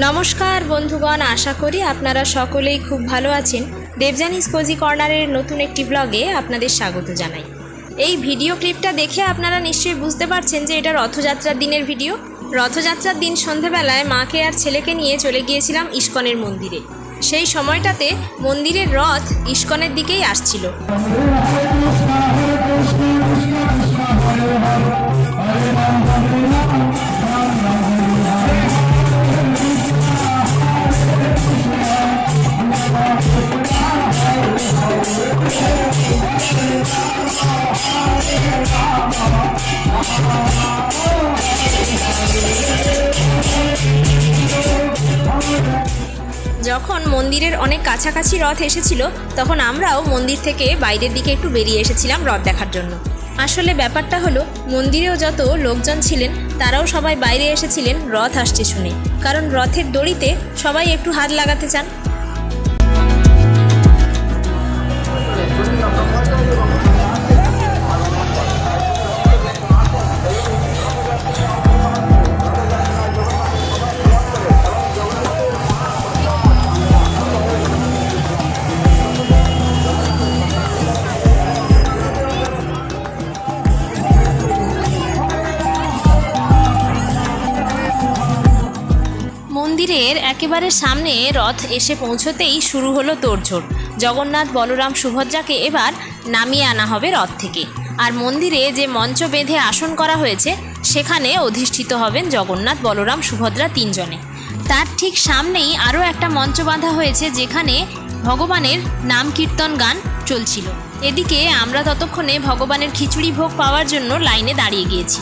নমস্কার বন্ধুগণ, আশা করি আপনারা সকলেই খুব ভালো আছেন। দেবযানীস কোজি কর্নারের নতুন একটি ব্লগে আপনাদের স্বাগত জানাই। এই ভিডিও ক্লিপটা দেখে আপনারা নিশ্চয়ই বুঝতে পারছেন যে এটা রথযাত্রার দিনের ভিডিও। রথযাত্রার দিন সন্ধেবেলায় মাকে আর ছেলেকে নিয়ে চলে গিয়েছিলাম ইস্কনের মন্দিরে। সেই সময়টাতে মন্দিরের রথ ইস্কনের দিকেই আসছিল। যখন মন্দিরের অনেক কাছাকাছি রথ এসেছিল তখন আমরাও মন্দির থেকে বাইরের দিকে একটু বেরিয়ে এসেছিলাম রথ দেখার জন্য। আসলে ব্যাপারটা হলো, মন্দিরেও যত লোকজন ছিলেন তারাও সবাই বাইরে এসেছিলেন রথ আসছে শুনে, কারণ রথের দড়িতে সবাই একটু হাত লাগাতে চান। মন্দিরের একেবারে সামনে রথ এসে পৌঁছতেই শুরু হলো তোড়জোড়। জগন্নাথ, বলরাম, সুভদ্রাকে এবার নামিয়ে আনা হবে রথ থেকে। আর মন্দিরে যে মঞ্চ বেঁধে আসন করা হয়েছে সেখানে অধিষ্ঠিত হবেন জগন্নাথ, বলরাম, সুভদ্রা তিনজনে। তার ঠিক সামনেই আরও একটা মঞ্চ বাঁধা হয়েছে যেখানে ভগবানের নাম কীর্তন গান চলছিল। এদিকে আমরা ততক্ষণে ভগবানের খিচুড়ি ভোগ পাওয়ার জন্য লাইনে দাঁড়িয়ে গিয়েছি।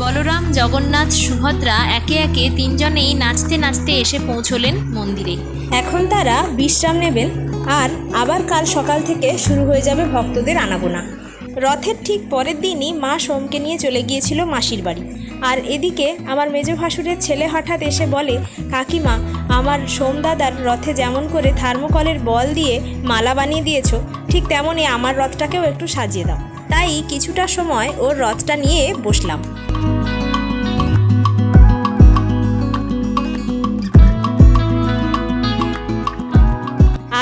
বলরাম, জগন্নাথ, সুভদ্রা একে একে তিনজনেই নাচতে নাচতে এসে পৌঁছলেন মন্দিরে। এখন তারা বিশ্রাম নেবেন আর আবার কাল সকাল থেকে শুরু হয়ে যাবে ভক্তদের আনাগোনা। রথের ঠিক পরের দিনই মা সোমকে নিয়ে চলে গিয়েছিল মাসির বাড়ি। আর এদিকে আমার মেজো ভাসুরের ছেলে হঠাৎ এসে বলে, কাকিমা, আমার সোমদাদার রথে যেমন করে থার্মোকলের বল দিয়ে মালা বানিয়ে দিয়েছো, ঠিক তেমনই আমার রথটাকেও একটু সাজিয়ে দাও। তাই কিছুটা সময় ওর রথটা নিয়ে বসলাম।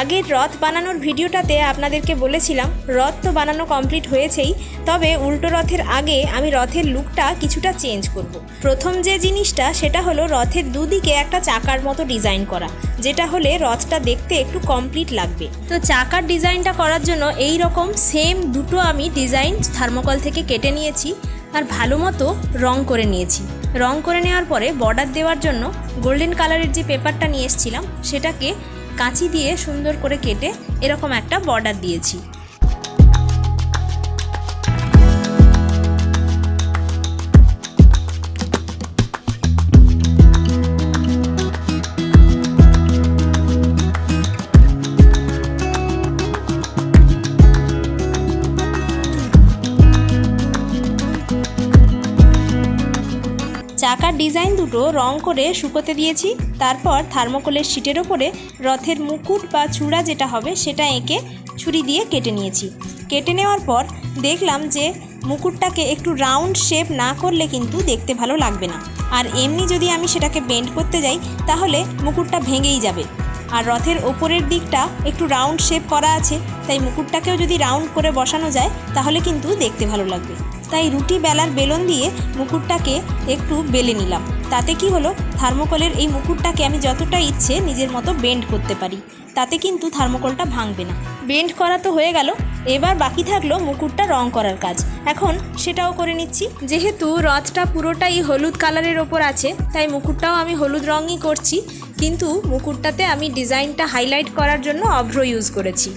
আগের রথ বানানোর ভিডিওটাতে আপনাদেরকে বলেছিলাম রথ তো বানানো কমপ্লিট হয়েছেই, তবে উল্টো রথের আগে আমি রথের লুকটা কিছুটা চেঞ্জ করব। প্রথম যে জিনিসটা সেটা হলো রথের দুদিকে একটা চাকার মতো ডিজাইন করা, যেটা হলে রথটা দেখতে একটু কমপ্লিট লাগবে। তো চাকার ডিজাইনটা করার জন্য এই রকম সেম দুটো আমি ডিজাইন থার্মোকল থেকে কেটে নিয়েছি আর ভালো মতো রং করে নিয়েছি। রং করে নেওয়ার পরে বর্ডার দেওয়ার জন্য গোল্ডেন কালারের যে পেপারটা নিয়ে এসেছিলাম সেটাকে কাঁচি দিয়ে সুন্দর করে কেটে এরকম একটা বর্ডার দিয়েছি। চাকার ডিজাইন দুটো রং করে শুকোতে দিয়েছি। তারপর থার্মোকলের শিটের ওপরে রথের মুকুট বা চূড়া যেটা হবে সেটা এঁকে ছুরি দিয়ে কেটে নিয়েছি। কেটে নেওয়ার পর দেখলাম যে মুকুটটাকে একটু রাউন্ড শেপ না করলে কিন্তু দেখতে ভালো লাগবে না, আর এমনি যদি আমি সেটাকে বেন্ড করতে যাই তাহলে মুকুটটা ভেঙেই যাবে। আর রথের ওপরের দিকটা একটু রাউন্ড শেপ করা আছে, তাই মুকুটটাকেও যদি রাউন্ড করে বসানো যায় তাহলে কিন্তু দেখতে ভালো লাগবে। তাই রুটি বেলার বেলন দিয়ে মুকুটটাকে একটু বেলে নিলাম। তাতে কি হলো, থার্মোকলের এই মুকুটটাকে আমি যতটা ইচ্ছে নিজের মতো বেন্ড করতে পারি, তাতে কিন্তু থার্মোকলটা ভাঙবে না। বেন্ড করা তো হয়ে গেল, এবার বাকি থাকলো মুকুটটা রং করার কাজ। এখন সেটাও করে নিচ্ছি। যেহেতু রথটা পুরোটাই হলুদ কালারের ওপর আছে, তাই মুকুটটাও আমি হলুদ রঙই করছি, কিন্তু মুকুটটাতে আমি ডিজাইনটা হাইলাইট করার জন্য অভ্র ইউজ করেছি।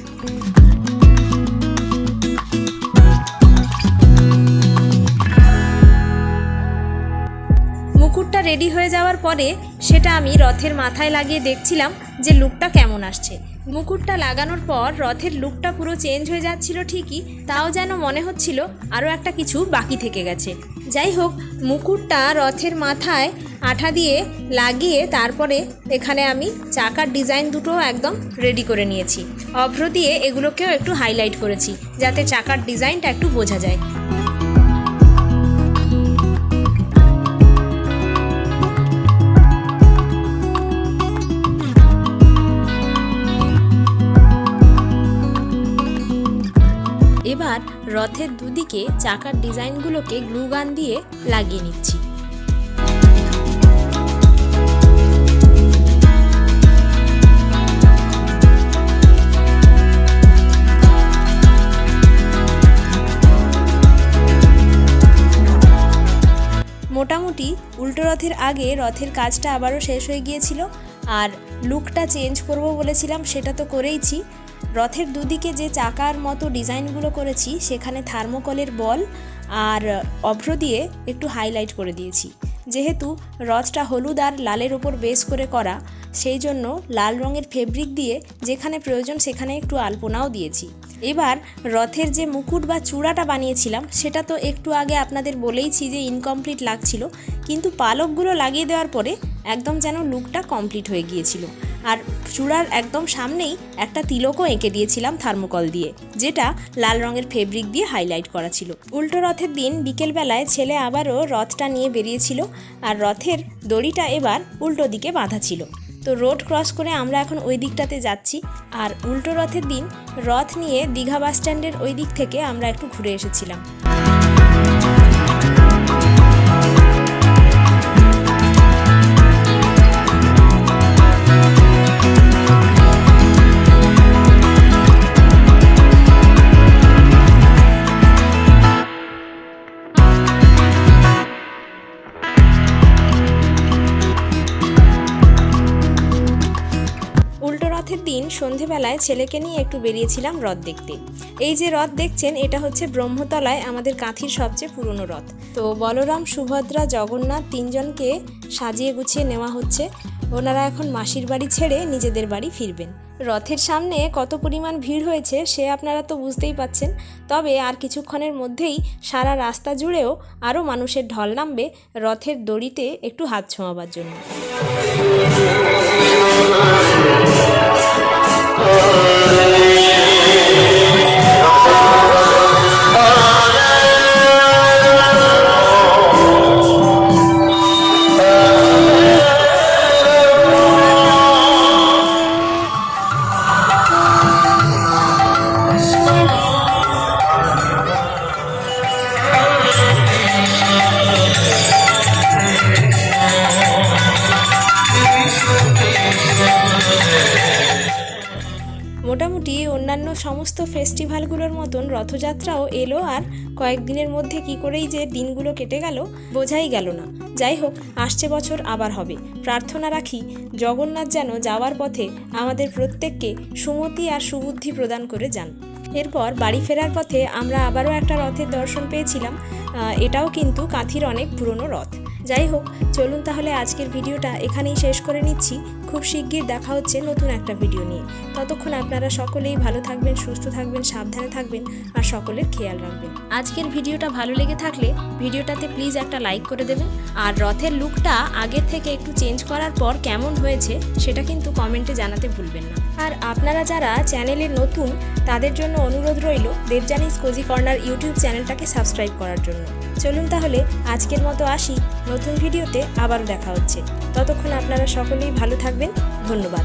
মুকুটটা রেডি হয়ে যাওয়ার পরে সেটা আমি রথের মাথায় লাগিয়ে দেখছিলাম যে লুকটা কেমন আসছে। মুকুটটা লাগানোর পর রথের লুকটা পুরো চেঞ্জ হয়ে যাচ্ছিল ঠিকই, তাও যেন মনে হচ্ছিল আরও একটা কিছু বাকি থেকে গেছে। যাই হোক, মুকুটটা রথের মাথায় আঠা দিয়ে লাগিয়ে তারপরে এখানে আমি চাকার ডিজাইন দুটো একদম রেডি করে নিয়েছি। অভ্র দিয়ে এগুলোকেও একটু হাইলাইট করেছি যাতে চাকার ডিজাইনটা একটু বোঝা যায়। এবার রথের দুদিকে চাকার ডিজাইনগুলোকে গ্লু গান দিয়ে লাগিয়ে নিচ্ছি। মোটামুটি উল্টো রথের আগে রথের কাজটা আবারও শেষ হয়ে গিয়েছিল, আর লুকটা চেঞ্জ করব বলেছিলাম সেটা তো করেইছি। রথের দুদিকে যে চাকার মতো ডিজাইনগুলো করেছি সেখানে থার্মোকলের বল আর অভ্র দিয়ে একটু হাইলাইট করে দিয়েছি। যেহেতু রথটা হলুদ আর লালের ওপর বেস করে করা, সেই জন্য লাল রঙের ফেব্রিক দিয়ে যেখানে প্রয়োজন সেখানে একটু আলপনাও দিয়েছি। এবার রথের যে মুকুট বা চূড়াটা বানিয়েছিলাম সেটা তো একটু আগে আপনাদের বলেইছি যে ইনকমপ্লিট লাগছিল, কিন্তু পালকগুলো লাগিয়ে দেওয়ার পরে একদম যেন লুকটা কমপ্লিট হয়ে গিয়েছিল। আর চূড়ার একদম সামনেই একটা তিলকও এঁকে দিয়েছিলাম থার্মোকল দিয়ে, যেটা লাল রঙের ফেব্রিক দিয়ে হাইলাইট করা ছিল। উল্টো রথের দিন বিকেলবেলায় ছেলে আবারও রথটা নিয়ে বেরিয়েছিল, আর রথের দড়িটা এবার উল্টো দিকে বাঁধা ছিল। তো রোড ক্রস করে আমরা এখন ওই দিকটাতে যাচ্ছি। আর উল্টো রথের দিন রথ নিয়ে দীঘা বাস স্ট্যান্ডের ওই দিক থেকে আমরা একটু ঘুরে এসেছিলাম। রথের দিন সন্ধেবেলায় ছেলেকে নিয়ে একটু বেরিয়েছিলাম রথ দেখতে। এই যে রথ দেখছেন এটা হচ্ছে ব্রহ্মতলায় আমাদের কাঁথির সবচেয়ে পুরনো রথ। তো বলরাম, সুভদ্রা, জগন্নাথ তিনজনকে সাজিয়ে গুছিয়ে নেওয়া হচ্ছে। ওনারা এখন মাসির বাড়ি ছেড়ে নিজেদের বাড়ি ফিরবেন। রথের সামনে কত পরিমাণ ভিড় হয়েছে সে আপনারা তো বুঝতেই পাচ্ছেন। তবে আর কিছুক্ষণের মধ্যেই সারা রাস্তা জুড়েও আরও মানুষের ঢল নামবে রথের দড়িতে একটু হাত ছোঁয়াবার জন্য। মোটামুটি অন্যান্য সমস্ত ফেস্টিভ্যালগুলোর মতন রথযাত্রাও এলো, আর কয়েকদিনের মধ্যে কি করেই যে দিনগুলো কেটে গেল বোঝাই গেল না। যাই হোক, আসছে বছর আবার হবে। প্রার্থনা রাখি জগন্নাথ যেন যাওয়ার পথে আমাদের প্রত্যেককে সুমতি আর সুবুদ্ধি প্রদান করে যান। এরপর বাড়ি ফেরার পথে আমরা আবারও একটা রথের দর্শন পেয়েছিলাম। এটাও কিন্তু কাঁথির অনেক পুরনো রথ। যাই হোক, চলুন তাহলে আজকের ভিডিওটা এখানেই শেষ করে নিচ্ছি। খুব শিগগির দেখা হচ্ছে নতুন একটা ভিডিও নিয়ে। ততক্ষণ আপনারা সকলেই ভালো থাকবেন, সুস্থ থাকবেন, সাবধানে থাকবেন আর সকলের খেয়াল রাখবেন। আজকের ভিডিওটা ভালো লেগে থাকলে ভিডিওটাতে প্লিজ একটা লাইক করে দেবেন। আর রথের লুকটা আগের থেকে একটু চেঞ্জ করার পর কেমন হয়েছে সেটা কিন্তু কমেন্টে জানাতে ভুলবেন না। আর আপনারা যারা চ্যানেলে নতুন তাদের জন্য অনুরোধ রইল দেবযানীস কোজি কর্নার ইউটিউব চ্যানেলটাকে সাবস্ক্রাইব করার জন্য। চলুন তাহলে আজকের মতো আসি, নতুন ভিডিওতে আবারও দেখা হচ্ছে। ততক্ষণ আপনারা সকলেই ভালো থাকবেন। ধন্যবাদ।